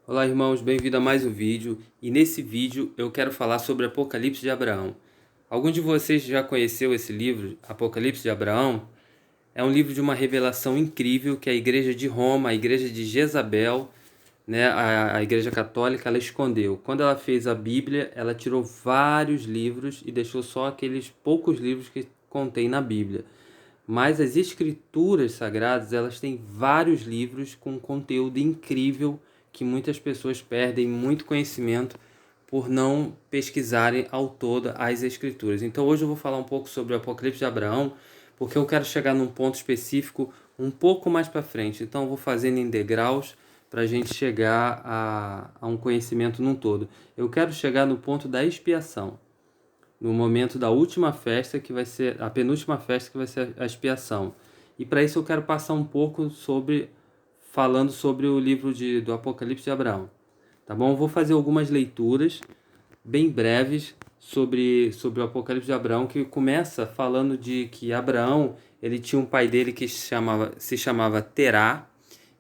Olá, irmãos, bem-vindo a mais um vídeo. E nesse vídeo eu quero falar sobre Apocalipse de Abraão. Algum de vocês já conheceu esse livro, Apocalipse de Abraão? É um livro de uma revelação incrível que a igreja de Roma, a igreja de Jezabel, né, a igreja católica, ela escondeu. Quando ela fez a Bíblia, ela tirou vários livros e deixou só aqueles poucos livros que contém na Bíblia. Mas as escrituras sagradas, elas têm vários livros com conteúdo incrível que muitas pessoas perdem muito conhecimento por não pesquisarem ao todo as escrituras. Então hoje eu vou falar um pouco sobre o Apocalipse de Abraão, porque eu quero chegar num ponto específico um pouco mais para frente. Então eu vou fazendo em degraus para a gente chegar a um conhecimento num todo. Eu quero chegar no ponto da expiação, no momento da última festa, que vai ser a penúltima festa, que vai ser a expiação. E para isso eu quero passar um pouco falando sobre o livro do Apocalipse de Abraão. Tá bom? Eu vou fazer algumas leituras bem breves sobre o Apocalipse de Abraão, que começa falando de que Abraão, ele tinha um pai dele que se chamava Terá,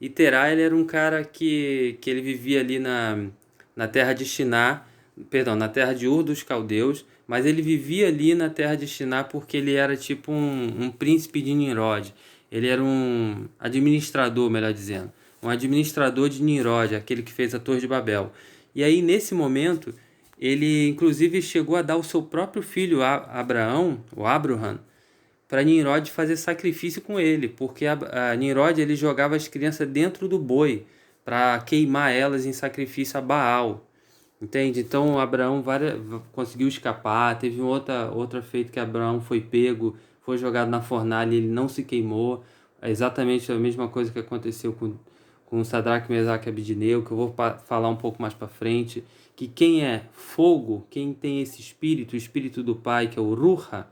e Terá, ele era um cara que ele vivia ali na terra de Shinar, perdão, na terra de Ur dos Caldeus, mas ele vivia ali na terra de Shinar porque ele era tipo um príncipe de Nimrod. Ele era um administrador, melhor dizendo, um administrador de Nimrod, aquele que fez a Torre de Babel. E aí, nesse momento, ele inclusive chegou a dar o seu próprio filho, Abraão, o Abraham, para Nimrod fazer sacrifício com ele, porque a Nimrod ele jogava as crianças dentro do boi para queimar elas em sacrifício a Baal. Entende? Então Abraão conseguiu escapar. Teve outra feita que Abraão foi pego, foi jogado na fornalha e ele não se queimou. É exatamente a mesma coisa que aconteceu com Sadraque, Mesaque e Abednego, que eu vou falar um pouco mais para frente. Que quem é fogo, quem tem esse espírito, o espírito do Pai, que é o Ruha,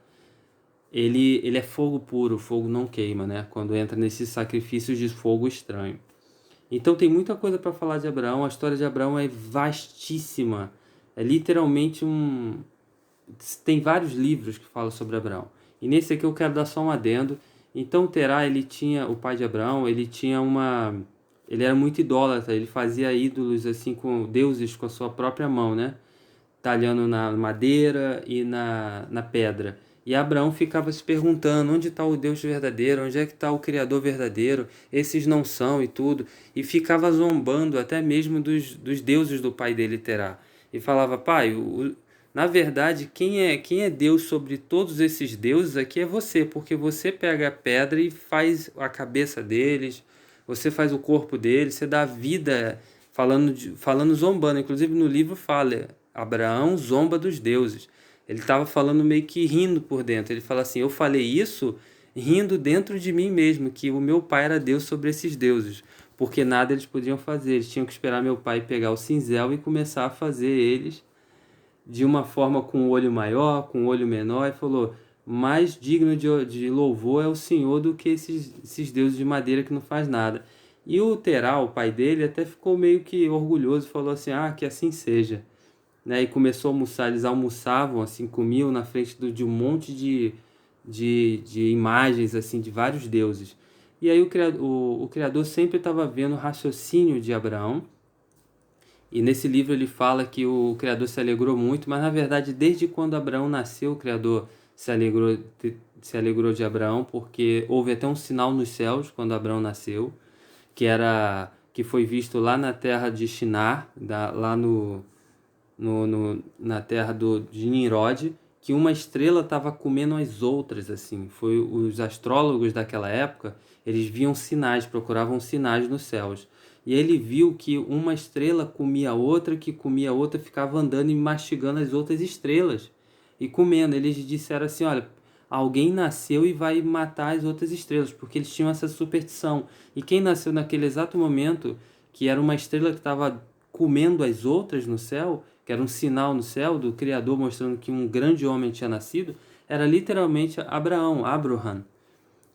ele é fogo puro, fogo não queima, né? Quando entra nesses sacrifícios de fogo estranho. Então tem muita coisa para falar de Abraão. A história de Abraão é vastíssima. É literalmente um. Tem vários livros que falam sobre Abraão. E nesse aqui eu quero dar só um adendo. Então Terá, ele tinha, o pai de Abraão, ele tinha uma. Ele era muito idólatra, ele fazia ídolos assim com deuses com a sua própria mão, né? Talhando na madeira e na pedra. E Abraão ficava se perguntando, onde está o Deus verdadeiro, onde é que está o Criador verdadeiro, esses não são e tudo. E ficava zombando até mesmo dos deuses do pai dele, Terá. E falava, pai, na verdade, quem é Deus sobre todos esses deuses aqui é você, porque você pega a pedra e faz a cabeça deles, você faz o corpo deles, você dá vida, falando zombando. Inclusive no livro fala, Abraão zomba dos deuses. Ele estava falando meio que rindo por dentro. Ele fala assim, eu falei isso rindo dentro de mim mesmo, que o meu pai era Deus sobre esses deuses, porque nada eles podiam fazer. Eles tinham que esperar meu pai pegar o cinzel e começar a fazer eles de uma forma com o olho maior, com o olho menor, e falou, mais digno de louvor é o Senhor do que esses deuses de madeira que não faz nada. E o Terá, o pai dele, até ficou meio que orgulhoso, falou assim, que assim seja. Né? E começou a almoçar, eles almoçavam, assim, comiam na frente de um monte de imagens, assim, de vários deuses. E aí o Criador sempre estava vendo o raciocínio de Abraão, e nesse livro ele fala que o Criador se alegrou muito, mas na verdade desde quando Abraão nasceu, o Criador se alegrou de Abraão, porque houve até um sinal nos céus quando Abraão nasceu, que foi visto lá na terra de Shinar, lá na terra de Nimrod, que uma estrela estava comendo as outras, assim. Foi os astrólogos daquela época, eles viam sinais, procuravam sinais nos céus. E ele viu que uma estrela comia a outra, que comia a outra, ficava andando e mastigando as outras estrelas e comendo. Eles disseram assim, olha, alguém nasceu e vai matar as outras estrelas, porque eles tinham essa superstição. E quem nasceu naquele exato momento, que era uma estrela que estava comendo as outras no céu, que era um sinal no céu do Criador mostrando que um grande homem tinha nascido, era literalmente Abraham.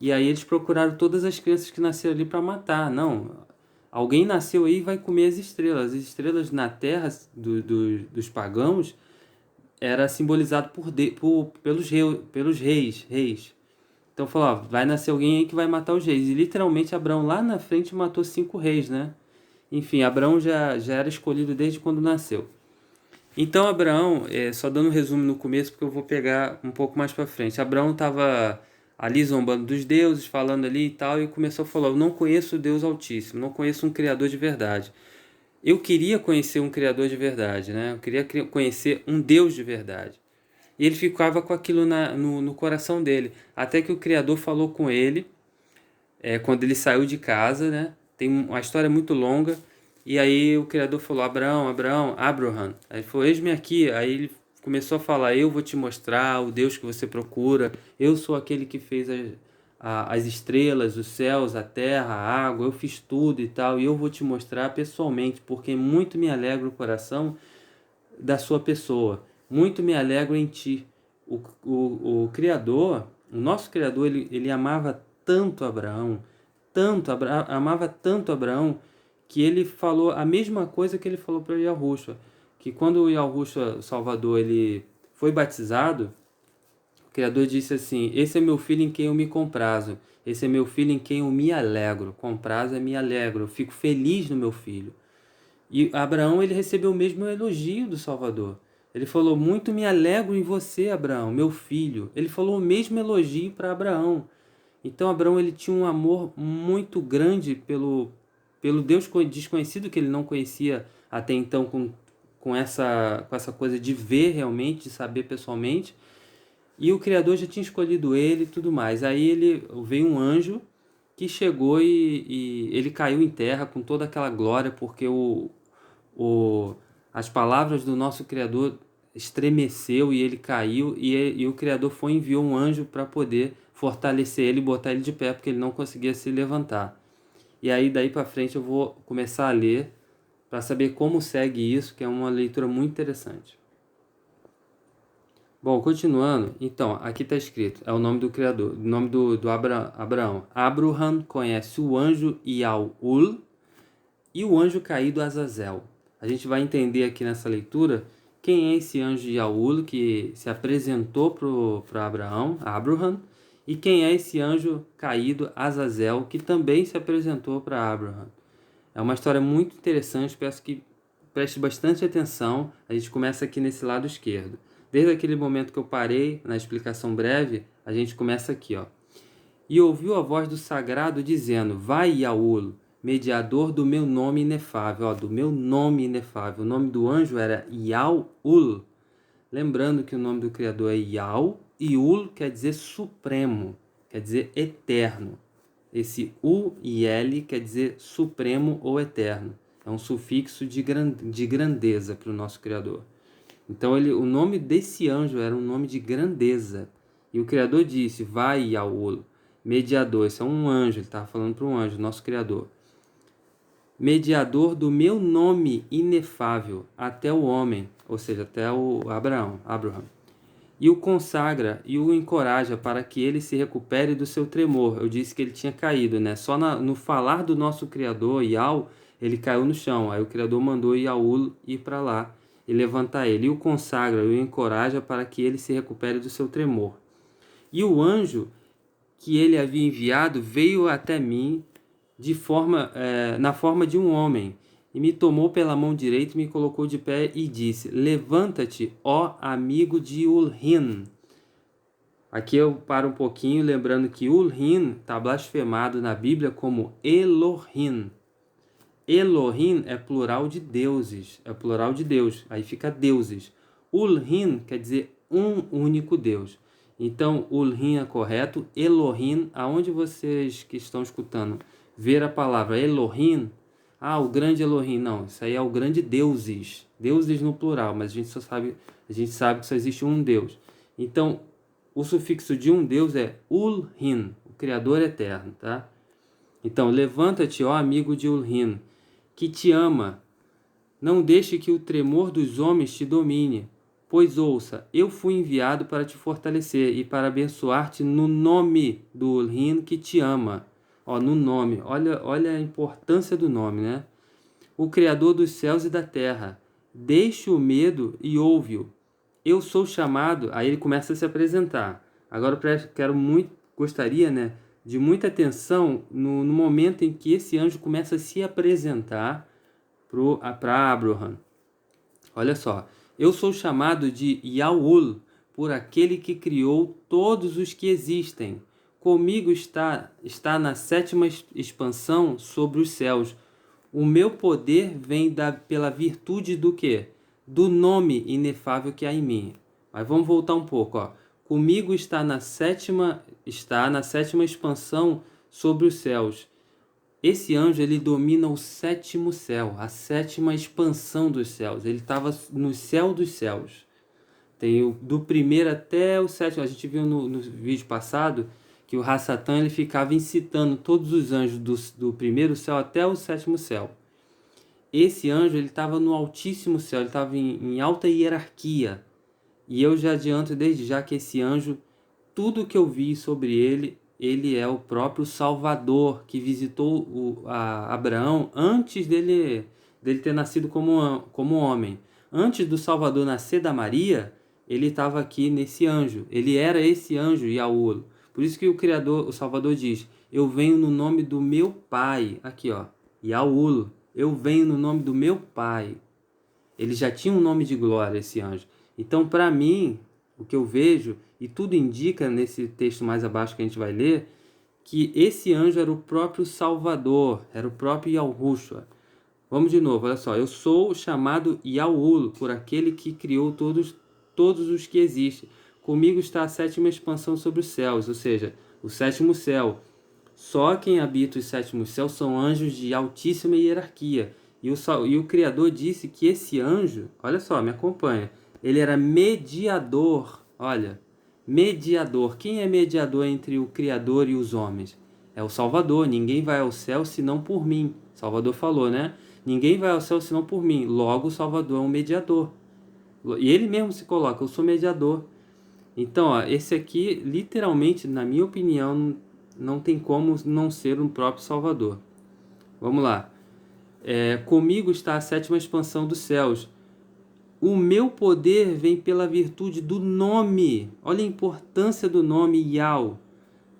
E aí eles procuraram todas as crianças que nasceram ali para matar. Não, alguém nasceu aí e vai comer as estrelas. As estrelas na terra dos pagãos era simbolizado pelos reis. Então falou, vai nascer alguém aí que vai matar os reis. E literalmente Abraão lá na frente matou 5 reis, né? Enfim, Abraão já era escolhido desde quando nasceu. Então Abraão, só dando um resumo no começo, porque eu vou pegar um pouco mais para frente. Abraão estava ali zombando dos deuses, falando ali e tal, e começou a falar: eu não conheço o Deus Altíssimo, não conheço um Criador de verdade. Eu queria conhecer um Criador de verdade, né? Eu queria conhecer um Deus de verdade. E ele ficava com aquilo no coração dele, até que o Criador falou com ele, quando ele saiu de casa, né? Tem uma história muito longa. E aí o Criador falou: Abraão, Abraão, Abraham. Aí ele falou: eis-me aqui. Aí ele começou a falar: eu vou te mostrar o Deus que você procura. Eu sou aquele que fez as estrelas, os céus, a terra, a água. Eu fiz tudo e tal. E eu vou te mostrar pessoalmente, porque muito me alegra o coração da sua pessoa. Muito me alegro em ti. O Criador, o nosso Criador, ele amava tanto Abraão, amava tanto Abraão, que ele falou a mesma coisa que ele falou para Yahushua, que quando o Yahushua, o Salvador, ele foi batizado, o Criador disse assim: esse é meu filho em quem eu me comprazo, esse é meu filho em quem eu me alegro. Comprazo é me alegro, eu fico feliz no meu filho. E Abraão, ele recebeu o mesmo elogio do Salvador. Ele falou: muito me alegro em você, Abraão, meu filho. Ele falou o mesmo elogio para Abraão. Então Abraão, ele tinha um amor muito grande pelo Deus desconhecido, que ele não conhecia até então, com essa coisa de ver realmente, de saber pessoalmente. E o Criador já tinha escolhido ele e tudo mais. Aí veio um anjo que chegou e ele caiu em terra com toda aquela glória, porque as palavras do nosso Criador estremeceu e ele caiu, e o Criador enviou um anjo para poder fortalecer ele e botar ele de pé, porque ele não conseguia se levantar. E aí daí para frente eu vou começar a ler para saber como segue isso, que é uma leitura muito interessante. Bom, continuando, então, aqui está escrito, é o nome do Criador, o nome do Abraão. Abraham conhece o anjo Yaul e o anjo caído Azazel. A gente vai entender aqui nessa leitura quem é esse anjo Yaul que se apresentou para Abraham, e quem é esse anjo caído Azazel que também se apresentou para Abraham. É uma história muito interessante, peço que preste bastante atenção. A gente começa aqui nesse lado esquerdo. Desde aquele momento que eu parei na explicação breve, a gente começa aqui, ó. E ouviu a voz do sagrado dizendo: vai, Yaul, mediador do meu nome inefável. Ó, do meu nome inefável. O nome do anjo era Yaul. Lembrando que o nome do Criador é Yau, e Ul quer dizer supremo, quer dizer eterno. Esse U e L quer dizer supremo ou eterno. É um sufixo de grandeza para o nosso Criador. Então o nome desse anjo era um nome de grandeza. E o Criador disse: vai, Yaul, mediador. Isso é um anjo, ele estava falando para um anjo, nosso Criador. Mediador do meu nome inefável até o homem, ou seja, até o Abraham. E o consagra e o encoraja para que ele se recupere do seu tremor. Eu disse que ele tinha caído, né? Só no falar do nosso Criador, Yahu, ele caiu no chão. Aí o Criador mandou Yahu ir para lá e levantar ele. E o consagra e o encoraja para que ele se recupere do seu tremor. E o anjo que ele havia enviado veio até mim na forma de um homem, e me tomou pela mão direita e me colocou de pé e disse: levanta-te, ó amigo de Ulhin. Aqui eu paro um pouquinho, lembrando que Ulhin está blasfemado na Bíblia como Elohim. Elohim é plural de deuses, é plural de Deus, aí fica deuses. Ulhin quer dizer um único Deus. Então, Ulhin é correto. Elohim, aonde vocês que estão escutando ver a palavra Elohim, o grande Elohim, não, isso aí é o grande deuses, deuses no plural, mas a gente sabe que só existe um Deus. Então, o sufixo de um Deus é Ulhin, o Criador eterno, tá? Então, levanta-te, ó amigo de Ulhin, que te ama, não deixe que o tremor dos homens te domine, pois ouça, eu fui enviado para te fortalecer e para abençoar-te no nome do Ulhin que te ama. Ó, no nome, olha a importância do nome, né? O Criador dos céus e da terra, deixe o medo e ouve-o. Eu sou chamado, aí ele começa a se apresentar. Agora gostaria, né, de muita atenção no momento em que esse anjo começa a se apresentar para Abraham. Olha só, eu sou chamado de Yaul, por aquele que criou todos os que existem. Comigo está na sétima expansão sobre os céus. O meu poder vem pela virtude do quê? Do nome inefável que há em mim. Mas vamos voltar um pouco, ó. Comigo está na sétima expansão sobre os céus. Esse anjo, ele domina o sétimo céu, a sétima expansão dos céus. Ele estava no céu dos céus. Tem do primeiro até o sétimo. A gente viu no vídeo passado que o Hassatan ele ficava incitando todos os anjos do primeiro céu até o sétimo céu. Esse anjo ele estava no altíssimo céu, ele estava em alta hierarquia. E eu já adianto desde já que esse anjo, tudo que eu vi sobre ele é o próprio Salvador que visitou Abraão antes dele ter nascido como homem. Antes do Salvador nascer da Maria, ele estava aqui nesse anjo. Ele era esse anjo, Yaul. Por isso que o Salvador diz, eu venho no nome do meu Pai. Aqui, ó, Yaul. Eu venho no nome do meu Pai. Ele já tinha um nome de glória, esse anjo. Então, para mim, o que eu vejo, e tudo indica nesse texto mais abaixo que a gente vai ler, que esse anjo era o próprio Salvador, era o próprio Yahushua. Vamos de novo, olha só. Eu sou chamado Yaul, por aquele que criou todos os que existem. Comigo está a sétima expansão sobre os céus, ou seja, o sétimo céu. Só quem habita os sétimos céus são anjos de altíssima hierarquia. E o Criador disse que esse anjo, olha só, me acompanha, ele era mediador, olha, mediador. Quem é mediador entre o Criador e os homens? É o Salvador. Ninguém vai ao céu senão por mim. Salvador falou, né? Ninguém vai ao céu senão por mim. Logo, o Salvador é um mediador. E ele mesmo se coloca, eu sou mediador. Então, ó, esse aqui, literalmente, na minha opinião, não tem como não ser um próprio Salvador. Vamos lá. Comigo está a sétima expansão dos céus. O meu poder vem pela virtude do nome. Olha a importância do nome Yau,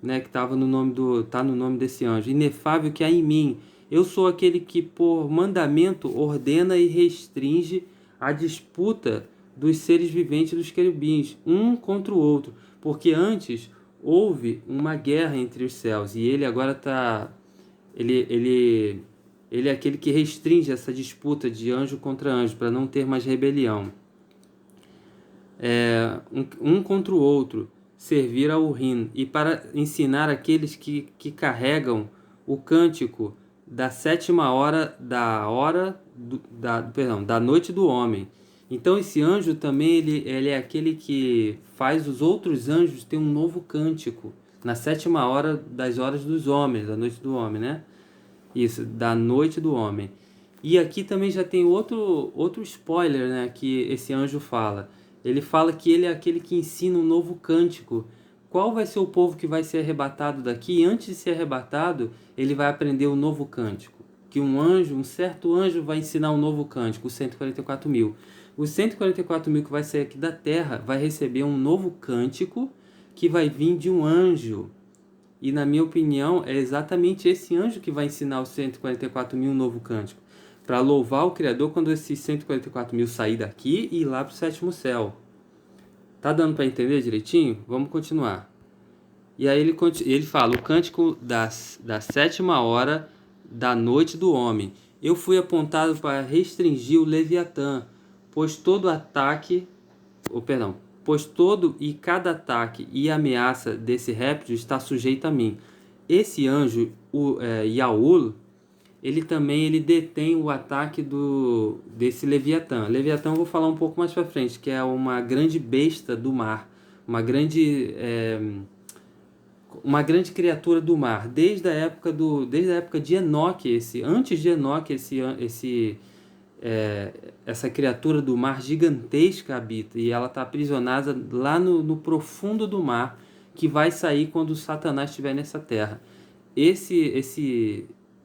né, que tá no nome desse anjo. Inefável que há em mim. Eu sou aquele que por mandamento ordena e restringe a disputa dos seres viventes dos querubins, um contra o outro, porque antes houve uma guerra entre os céus e ele agora está ele é aquele que restringe essa disputa de anjo contra anjo para não ter mais rebelião. Um contra o outro, servir ao Rim, e para ensinar aqueles que carregam o cântico da sétima hora da noite do homem. Então esse anjo também ele é aquele que faz os outros anjos ter um novo cântico na sétima hora das horas dos homens, da noite do homem, né? Isso, da noite do homem. E aqui também já tem outro spoiler, né, que esse anjo fala. Ele fala que ele é aquele que ensina um novo cântico. Qual vai ser o povo que vai ser arrebatado daqui? E antes de ser arrebatado, ele vai aprender um novo cântico. Que um certo anjo vai ensinar um novo cântico, os 144 mil. Os 144 mil que vai sair aqui da terra vai receber um novo cântico que vai vir de um anjo. E na minha opinião, é exatamente esse anjo que vai ensinar os 144 mil um novo cântico. Para louvar o Criador quando esses 144 mil sair daqui e ir lá para o sétimo céu. Tá dando para entender direitinho? Vamos continuar. E aí ele fala, o cântico da sétima hora da noite do homem. Eu fui apontado para restringir o Leviatã, pois todo e cada ataque e ameaça desse réptil está sujeito a mim. Esse anjo, Yaul, ele detém o ataque desse Leviatã. Leviatã eu vou falar um pouco mais para frente, que é uma grande besta do mar, uma grande criatura do mar. Desde a época de Enoque, antes de Enoque, essa criatura do mar gigantesca habita, e ela está aprisionada lá no profundo do mar, que vai sair quando Satanás estiver nessa terra.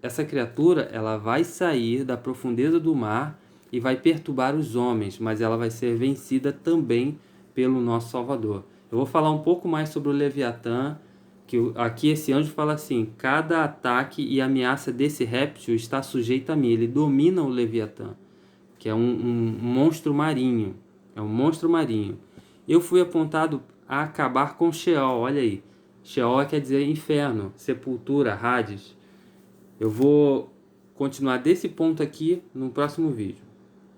Essa criatura, ela vai sair da profundeza do mar e vai perturbar os homens, mas ela vai ser vencida também pelo nosso Salvador. Eu vou falar um pouco mais sobre o Leviatã Aqui esse anjo fala assim: cada ataque e ameaça desse réptil está sujeito a mim. Ele domina o Leviatã, que é um monstro marinho. É um monstro marinho. Eu fui apontado a acabar com Sheol. Olha aí. Sheol quer dizer inferno, sepultura, Hades. Eu vou continuar desse ponto aqui no próximo vídeo.